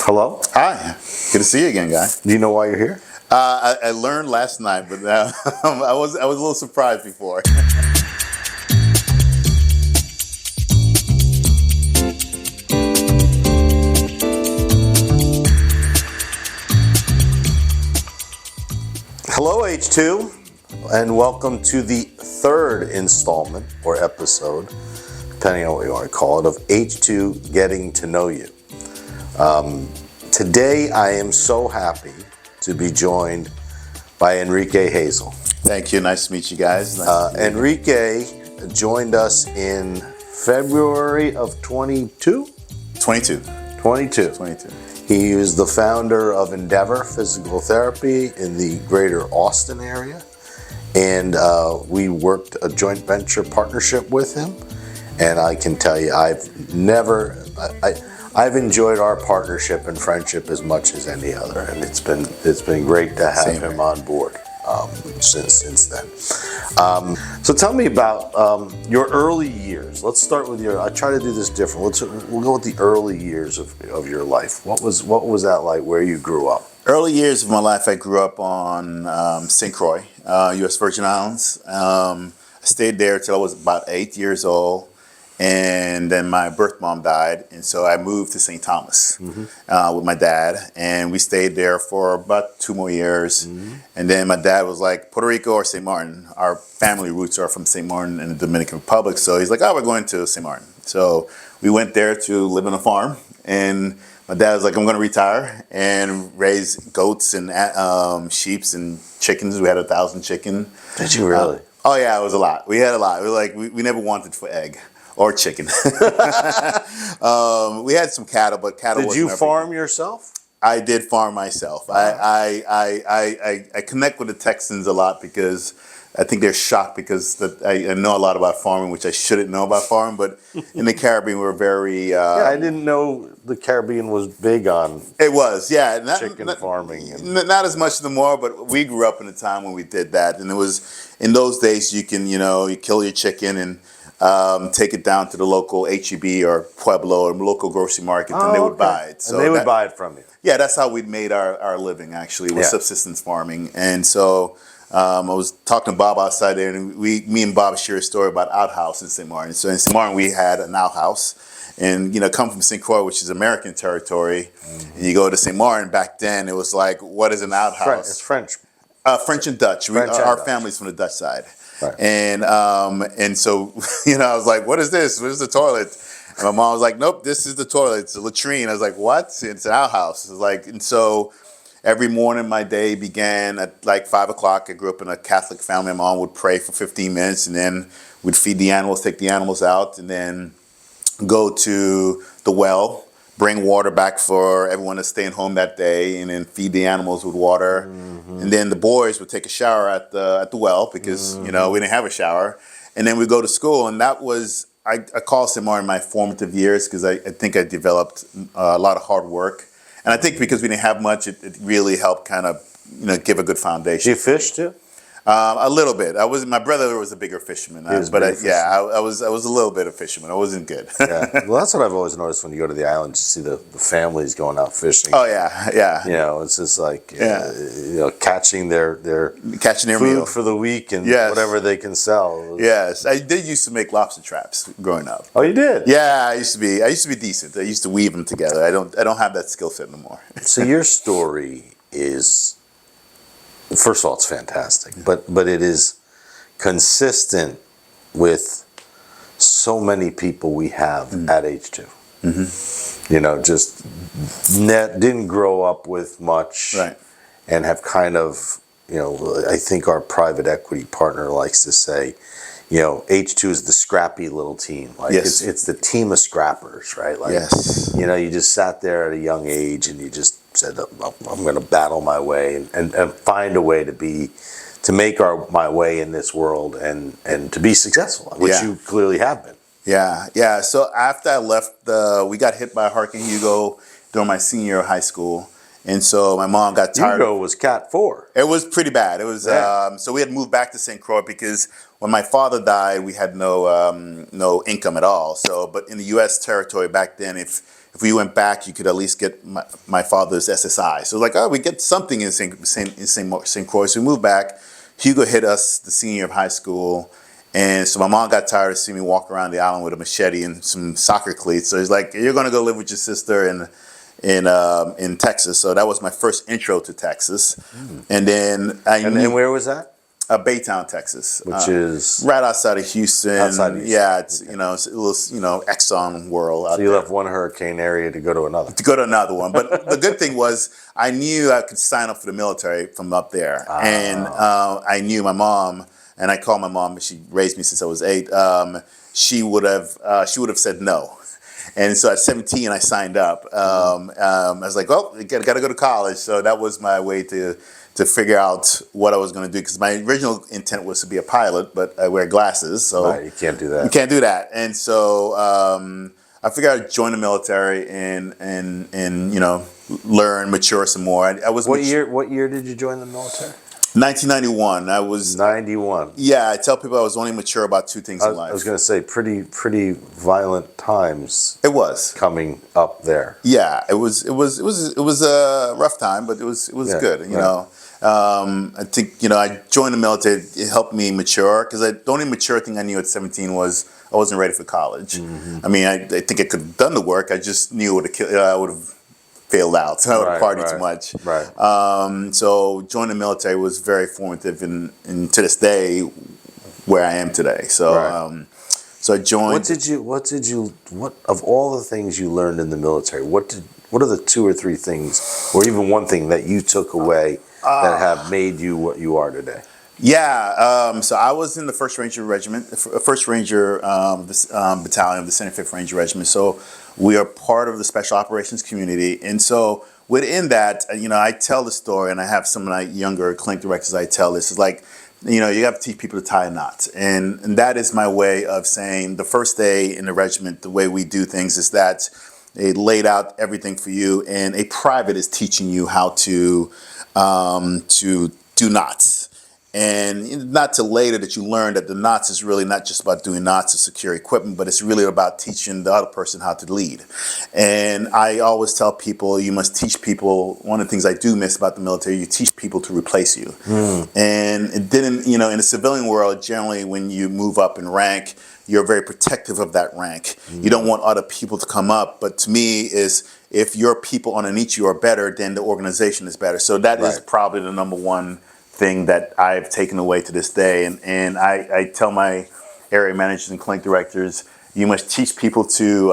Hello? Hi, good to see you again, guy. Do you know why you're here? I learned last night, but I was a little surprised before. Hello, H2, and welcome to the third installment or episode, depending on what you want to call it, of H2 Getting to Know You. Today, I am so happy to be joined by Enrique Hazel. Thank you. Nice to meet you guys. Enrique joined us in February of 22? 22. 22. 22. He is the founder of Endeavor Physical Therapy in the greater Austin area. And we worked a joint venture partnership with him. And I can tell you, I've enjoyed our partnership and friendship as much as any other. And it's been great to have him on board since then. So tell me about your early years. Let's start with I try to do this different. We'll go with the early years of your life. What was that like where you grew up? Early years of my life, I grew up on St. Croix, U.S. Virgin Islands. I stayed there till I was about 8 years old. And then my birth mom died, and so I moved to St. Thomas with my dad, and we stayed there for about 2 more years. And then my dad was like, Puerto Rico or St. Martin? Our family roots are from St. Martin in the Dominican Republic, so he's like, oh, we're going to St. Martin. So we went there to live on a farm, and my dad was like, I'm going to retire and raise goats and sheep and chickens. We had 1,000 chicken. Did you really? Oh yeah, it was a lot. We had a lot. We never wanted for egg. Or chicken. We had some cattle, but cattle. Did you farm yourself? I did farm myself. I connect with the Texans a lot because I think they're shocked because I know a lot about farming, which I shouldn't know about farming. But in the Caribbean, we're very. I didn't know the Caribbean was big on. It was, yeah, chicken farming. Not as much anymore, but we grew up in a time when we did that, and it was in those days you can you kill your chicken and. Take it down to the local HEB or Pueblo or local grocery market, and they would buy it. So and they would buy it from you. Yeah, that's how we made our living, actually, with subsistence farming. And so I was talking to Bob outside there, and me and Bob share a story about outhouse in St. Martin. So in St. Martin, we had an outhouse. And, come from St. Croix, which is American territory, and you go to St. Martin, back then, it was like, what is an outhouse? It's French. French and Dutch. Our family's from the Dutch side. Right. And so, I was like, what is this? What is the toilet? And my mom was like, nope, this is the toilet. It's a latrine. I was like, what? It's an outhouse. And so every morning my day began at like 5 o'clock. I grew up in a Catholic family. My mom would pray for 15 minutes and then we'd feed the animals, take the animals out, and then go to the well, bring water back for everyone that's staying home that day, and then feed the animals with water. And then the boys would take a shower at the well because, we didn't have a shower. And then we'd go to school. And that was, I call St. Martin my formative years because I think I developed a lot of hard work. And I think because we didn't have much, it really helped kind of, give a good foundation. Do you fish too? A little bit. My brother was a bigger fisherman, I was a little bit of fisherman. I wasn't good. Yeah. Well, that's what I've always noticed when you go to the islands. You see the families going out fishing. Oh yeah. It's just like catching their food meal for the week and whatever they can sell. Yes, I did used to make lobster traps growing up. Oh, you did? Yeah, I used to be decent. I used to weave them together. I don't have that skill set anymore. So your story is. First of all, it's fantastic, but it is consistent with so many people we have at H2. Just didn't grow up with much, right? And have kind of, I think our private equity partner likes to say, H2 is the scrappy little team. Like it's the team of scrappers, right? Like, you just sat there at a young age and you just said, I'm going to battle my way and find a way to make my way in this world and to be successful, which you clearly have been. Yeah. So after I left, we got hit by Hurricane Hugo during my senior year of high school. And so my mom got tired. Hugo was Cat 4. It was pretty bad. It was so we had moved back to St. Croix because when my father died, we had no income at all. So, but in the U.S. territory back then, if if we went back, you could at least get my father's SSI. So like, oh, we get something in St. Croix. So we moved back. Hugo hit us the senior year of high school. And so my mom got tired of seeing me walk around the island with a machete and some soccer cleats. So he's like, you're going to go live with your sister in Texas. So that was my first intro to Texas. And then And where was that? Baytown, Texas, Which is right outside of Houston. Outside of Houston. Yeah, it's it's a little Exxon world out so you there. left one hurricane area to go to another. To go to another one. But the good thing was I knew I could sign up for the military from up there. And I knew my mom, and I called my mom. She raised me since I was 8. She would have said no. And so at 17, I signed up. I was like, well, I got to go to college. So that was my way to figure out what I was going to do. Because my original intent was to be a pilot, but I wear glasses. So right, you can't do that. You can't do that. And so I figured I'd join the military and learn, mature some more. I was What year did you join the military? 1991. I was 91. Yeah, I tell people I was only mature about 2 things in life. I was going to say pretty violent times. It was coming up there. Yeah, it was a rough time, but it was good. You know, I think I joined the military. It helped me mature because the only mature thing I knew at 17 was I wasn't ready for college. Mm-hmm. I mean, I think I could have done the work. I just knew I would have failed out. So I would have partied too much. Right. So joining the military was very formative, and to this day, where I am today. So. Right. So I joined. What of all the things you learned in the military? What are the 2 or 3 things, or even one thing that you took away that have made you what you are today? Yeah. So I was in the 1st Ranger Regiment, 1st Ranger Battalion of the 75th Ranger Regiment. So we are part of the Special Operations community, and so within that, I tell the story, and I have some of my younger clinic directors. I tell this is like. You have to teach people to tie a knot. And that is my way of saying the first day in the regiment, the way we do things is that they laid out everything for you, and a private is teaching you how to do knots. And not till later that you learn that the knots is really not just about doing knots to secure equipment, but it's really about teaching the other person how to lead. And I always tell people, you must teach people. One of the things I do miss about the military, you teach people to replace you. And it didn't, in the civilian world, generally when you move up in rank, you're very protective of that rank. You don't want other people to come up. But to me, is if your people underneath you are better, then the organization is better. So that is probably the number one thing that I've taken away to this day. And I tell my area managers and clinic directors, you must teach people to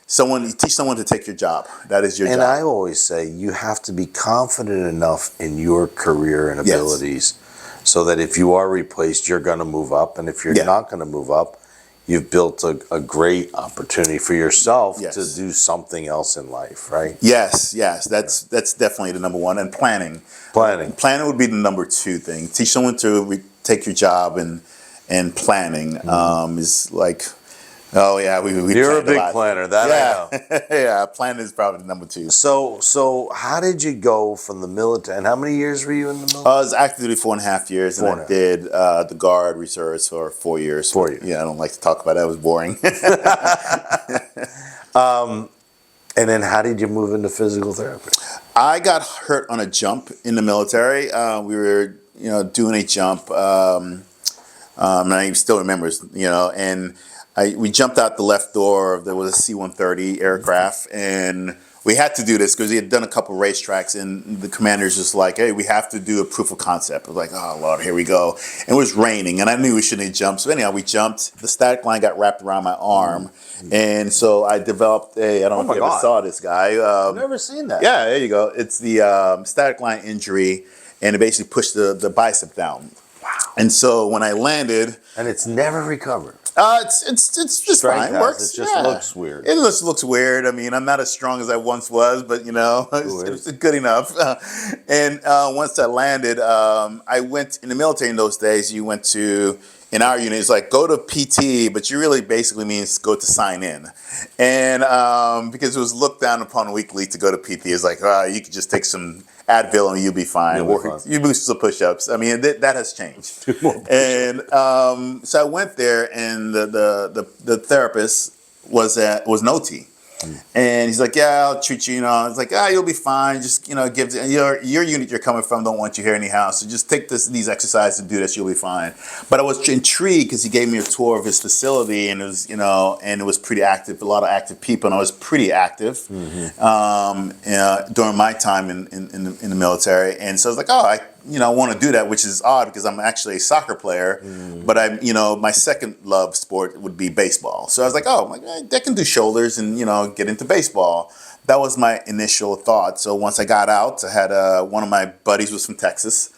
teach someone to take your job. That is your job. And I always say you have to be confident enough in your career and abilities so that if you are replaced, you're going to move up. And if you're not going to move up, you've built a great opportunity for yourself to do something else in life, right? Yes. That's definitely the number one. And planning would be the number 2 thing. Teach someone to take your job, and planning is like, oh yeah, we You're a big planner, that I know. Yeah, planning is probably the number 2. So how did you go from the military, and how many years were you in the military? I was active duty 4.5 years, and I did the Guard reserves for 4 years. 4 years. Yeah, I don't like to talk about that. It was boring. And then how did you move into physical therapy? I got hurt on a jump in the military. We were, doing a jump, and I still remember, and we jumped out the left door. There was a C-130 aircraft, and we had to do this because we had done a couple racetracks, and the commander's just like, hey, we have to do a proof of concept. I was like, oh, Lord, here we go. And it was raining, and I knew we shouldn't jump. So anyhow, we jumped. The static line got wrapped around my arm, and so I developed I don't know if you ever saw this guy. I've never seen that. Yeah, there you go. It's the static line injury, and it basically pushed the bicep down. Wow. And so when I landed... And it's never recovered. It's just fine. It works. It just looks weird. It just looks weird. I mean, I'm not as strong as I once was, but it's good enough. And once I landed, I went in the military in those days. You went to, in our unit, it's like go to PT, but you really basically means go to sign in. And because it was looked down upon weekly to go to PT, it's like, you could just take some Advil and you'll be fine. You do some push-ups. I mean, that has changed. And so I went there, and the therapist was an OT. And he's like, yeah, I'll treat you, it's like, you'll be fine. Just, give your unit you're coming from don't want you here anyhow. So just take these exercises and do this, you'll be fine. But I was intrigued because he gave me a tour of his facility, and it was, and it was pretty active, a lot of active people, and I was pretty active during my time in the military. And so I was like, I want to do that, which is odd because I'm actually a soccer player, but my second love sport would be baseball. So I was like, I can do shoulders and, get into baseball. That was my initial thought. So once I got out, I had one of my buddies was from Texas,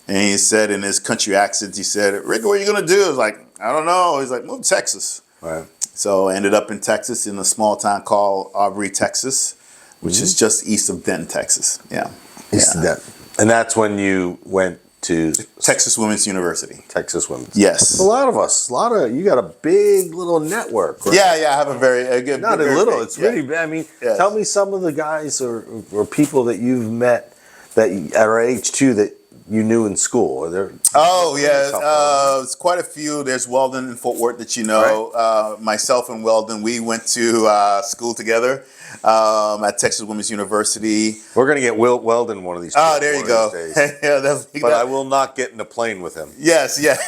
and he said in his country accent, he said, Rick, what are you going to do? I was like, I don't know. He's like, move to Texas. Right. So I ended up in Texas in a small town called Aubrey, Texas, which is just east of Denton, Texas. Yeah. East of Denton. And that's when you went to Texas Women's University. Texas Women's. Yes. A lot of us. You got a big little network, right? Yeah, I have a good. Not a little. It's really big. I mean, tell me some of the guys or people that you've met that are H2 that you knew in school. Are there? It's quite a few. There's Weldon and Fort Worth that you know. Right. Myself and Weldon, we went to school together at Texas Women's University. We're going to get Weldon one of these. Oh, there you go. But I will not get in a plane with him. Yes, yeah.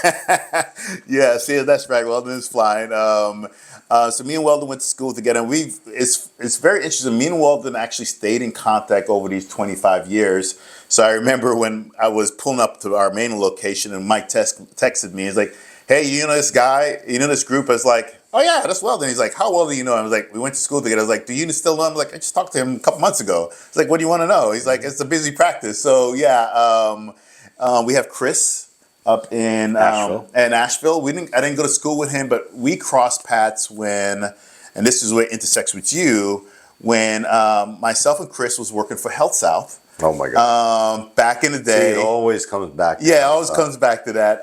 Yes, yeah, that's right. Weldon is flying. So me and Weldon went to school together, and it's very interesting. Me and Weldon actually stayed in contact over these 25 years. So I remember when I was pulling up to our main location, and Mike texted me. He's like, hey, this guy, this group? I was like, oh yeah, that's Weldon. He's like, how well do you know him? I was like, we went to school together. I was like, do you still know him? I was like, I just talked to him a couple months ago. He's like, what do you want to know? He's like, it's a busy practice. So yeah, we have Chris up in Asheville. I didn't go to school with him, but we crossed paths when, and this is where it intersects with you, when myself and Chris was working for Health South. Oh my God! Back in the day, it always comes back. It always comes back to that.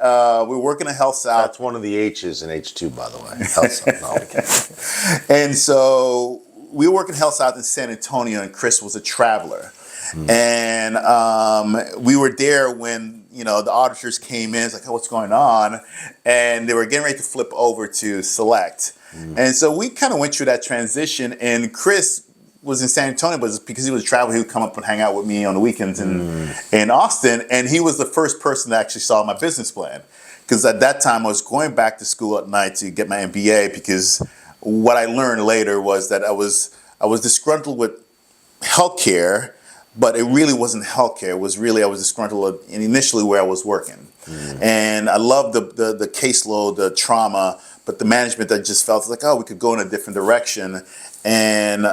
We were working at Health South. That's one of the H's in H2, by the way. Health South. No, okay. And so we were working at Health South in San Antonio, and Chris was a traveler. And we were there when the auditors came in. It's like, oh, what's going on? And they were getting ready to flip over to Select. And so we kind of went through that transition. And Chris was in San Antonio, but because he was a traveler, he would come up and hang out with me on the weekends in Austin. And he was the first person that actually saw my business plan. Because at that time, I was going back to school at night to get my MBA, because what I learned later was that I was disgruntled with healthcare, but it really wasn't healthcare. It was really, I was disgruntled initially where I was working. And I loved the caseload, the trauma, but the management, that just felt like, we could go in a different direction. And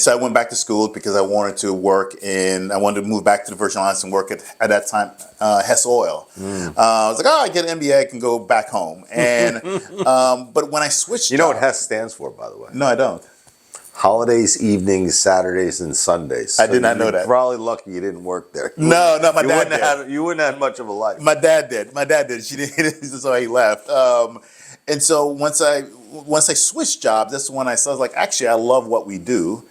so I went back to school because I wanted to move back to the Virgin Islands and work at that time, Hess Oil. I was like, I get an MBA, I can go back home. And but when I switched, you know what Hess stands for, by the way? No, I don't. Holidays, evenings, Saturdays, and Sundays. So I did not know that. You're probably lucky you didn't work there. No, my dad did. You wouldn't have much of a life. My dad did. She didn't. So he left. And so once I switched jobs, that's when I was like, actually, I love what we do.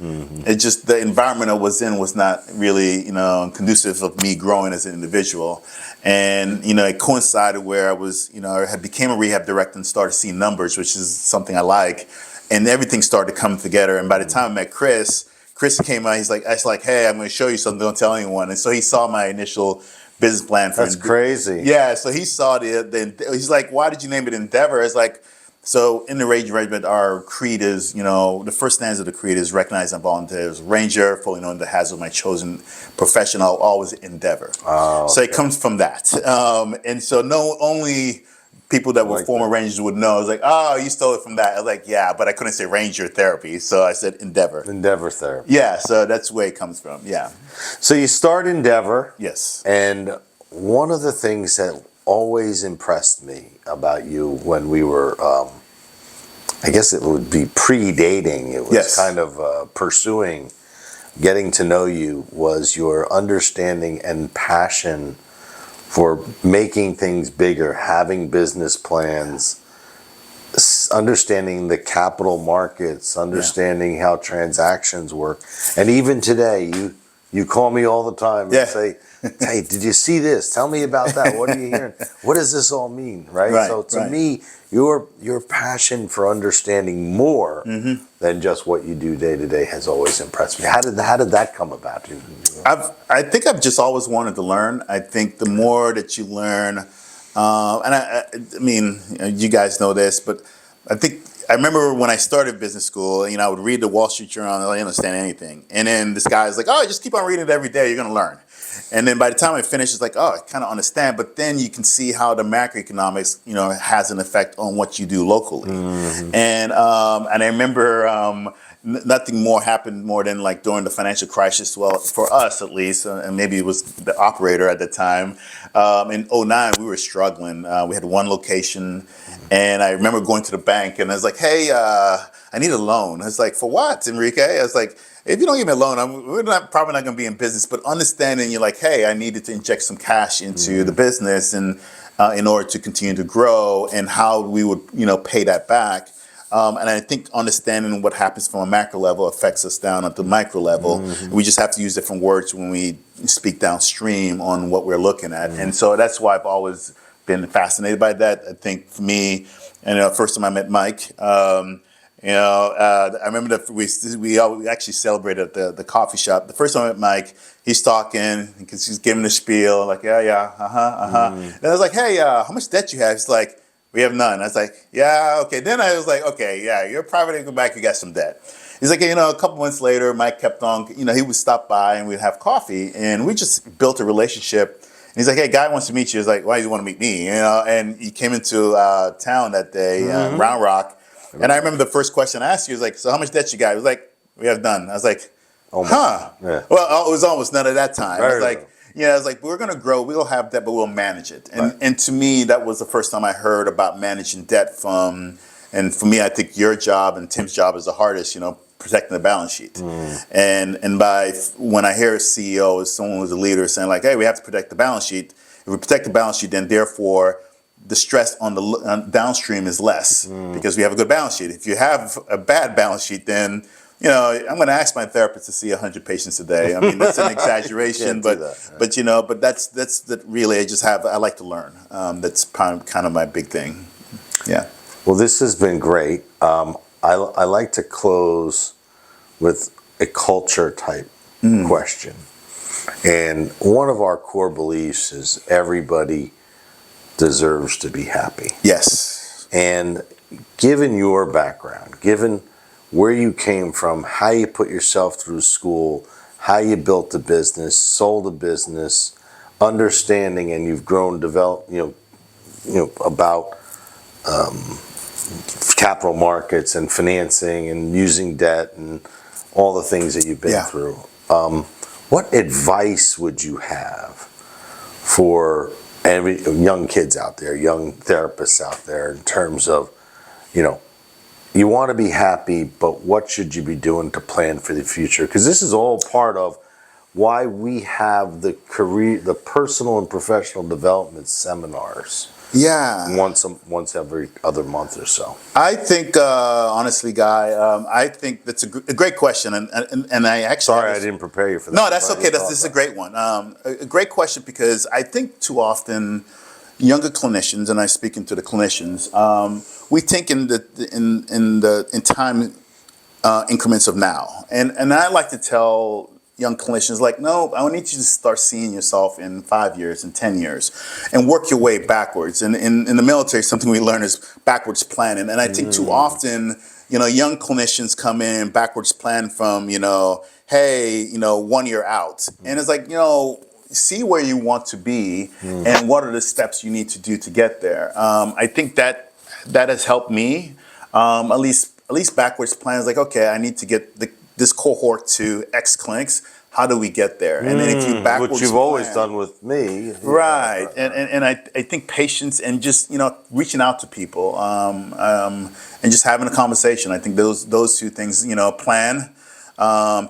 It's just the environment I was in was not really, conducive of me growing as an individual. And, it coincided where I was, I had became a rehab director and started seeing numbers, which is something I like. And everything started to come together. And by the time I met Chris came out, I was like, hey, I'm going to show you something, don't tell anyone. And so he saw my initial business plan. That's crazy. Yeah, so he saw he's like, why did you name it Endeavor? It's like, so in the Ranger Regiment, our creed is, the first stanza of the creed is recognize and volunteer as Ranger, fully knowing the Hazel, my chosen profession, I'll always endeavor. Oh, okay. So it comes from that. And so only people that were former Rangers would know. I was like, you stole it from that. I was like, yeah, but I couldn't say Ranger therapy, so I said Endeavor. Endeavor therapy. Yeah, so that's where it comes from, yeah. So you start Endeavor. Yes. And one of the things that always impressed me about you when we were, I guess it would be pre-dating, it was kind of pursuing, getting to know you, was your understanding and passion for making things bigger, having business plans, understanding the capital markets, understanding how transactions work. And even today, You call me all the time and say, hey, did you see this? Tell me about that. What are you hearing? What does this all mean? Right. So to me, your passion for understanding more than just what you do day to day has always impressed me. How did that come about? I think I've just always wanted to learn. I think the more that you learn, and I mean, you guys know this, but I remember when I started business school, I would read the Wall Street Journal and I didn't understand anything. And then this guy's like, oh, just keep on reading it every day, you're going to learn. And then by the time I finished, it's like, oh, I kind of understand. But then you can see how the macroeconomics, has an effect on what you do locally. And I remember nothing more happened more than like during the financial crisis. Well, for us at least, and maybe it was the operator at the time. In '09, we were struggling. We had one location, and I remember going to the bank, and I was like, "Hey, I need a loan." I was like, "For what, Enrique?" I was like, "If you don't give me a loan, we're probably not going to be in business." But understanding, you're like, "Hey, I needed to inject some cash into the business, and in order to continue to grow, and how we would, pay that back." And I think understanding what happens from a macro level affects us down at the micro level. We just have to use different words when we speak downstream on what we're looking at. And so that's why I've always been fascinated by that. I think for me, and first time I met Mike, I remember that we actually celebrated at the coffee shop. The first time I met Mike, he's talking because he's giving the spiel, like, And I was like, hey, how much debt you have? He's like, we have none. I was like, yeah, okay. Then I was like, okay, yeah, you're a private equity bank, you got some debt. He's like, a couple months later, Mike kept on, he would stop by and we'd have coffee, and we just built a relationship. And he's like, hey, guy wants to meet you. He's like, why do you want to meet me? And he came into town that day, Round Rock. And I remember the first question I asked you was like, so how much debt you got? He was like, we have none. I was like, almost. Yeah. Well, it was almost none at that time. I was like, I was like, we're going to grow. We'll have debt, but we'll manage it. And to me, that was the first time I heard about managing debt and for me, I think your job and Tim's job is the hardest, protecting the balance sheet. And when I hear a CEO, someone who's a leader saying like, hey, we have to protect the balance sheet. If we protect the balance sheet, then therefore the stress on the downstream is less because we have a good balance sheet. If you have a bad balance sheet, then I'm going to ask my therapist to see 100 patients a day. I mean, that's an exaggeration, but that's really I like to learn. That's kind of my big thing. Yeah. Well, this has been great. I like to close with a culture type question. And one of our core beliefs is everybody deserves to be happy. Yes. And given your background, given where you came from, how you put yourself through school, how you built a business, sold a business, understanding, and you've grown, developed, about capital markets and financing and using debt and all the things that you've been through. What advice would you have for young kids out there, young therapists out there, in terms of, you want to be happy, but what should you be doing to plan for the future? Because this is all part of why we have the personal and professional development seminars. Yeah. Once every other month or so. I think, honestly, Guy, I think that's a great question. And I actually... Sorry, I didn't prepare you for that. No, that's okay. This is a great one. A great question because I think too often younger clinicians, and I'm speaking to the clinicians, we think in time increments of now. And I like to tell young clinicians, like, no, I need you to start seeing yourself in 5 years and 10 years and work your way backwards. And in the military, something we learn is backwards planning. And I think too often, young clinicians come in backwards plan from, hey, 1 year out. And it's like, see where you want to be and what are the steps you need to do to get there. I think that has helped me, at least backwards plans, like, okay, I need to get this cohort to X clinics. How do we get there? And then if you backwards which you've always done with me. Right. And I think patience and just, reaching out to people and just having a conversation. I think those two things, plan,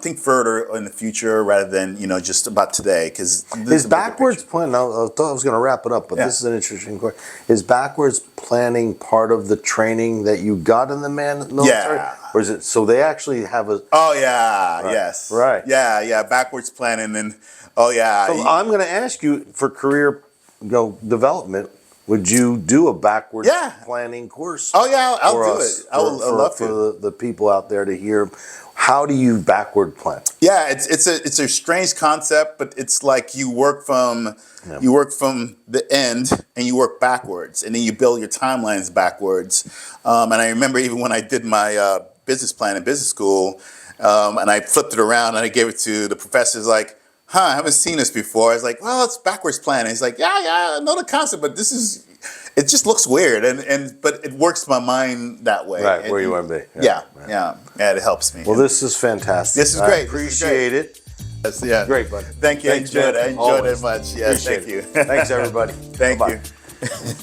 think further in the future rather than, just about today. Because is backwards planning, I thought I was going to wrap it up, but this is an interesting question. Is backwards planning part of the training that you got in the military? Yeah. Or is it, so they actually have a... Oh yeah, right. yes. Right. Yeah, backwards planning and, oh yeah. So I'm going to ask you, for career development, would you do a backwards planning course? Oh yeah, I'll do it. I'd love to. For the people out there to hear, how do you backward plan? Yeah, it's a strange concept, but it's like you work from the end and you work backwards, and then you build your timelines backwards. And I remember even when I did my business plan in business school, and I flipped it around and I gave it to the professors, like, I haven't seen this before. I was like, well, it's backwards planning. He's like, yeah, I know the concept, but it just looks weird, but it works my mind that way. Right, where you want to be. Yeah, it helps me. Well, this is fantastic. This is great. I appreciate it. Yeah. Great, buddy. Thank you. Thanks, I enjoyed it much. Yes, Appreciate thank you. Thanks, everybody. Thank Bye-bye. you.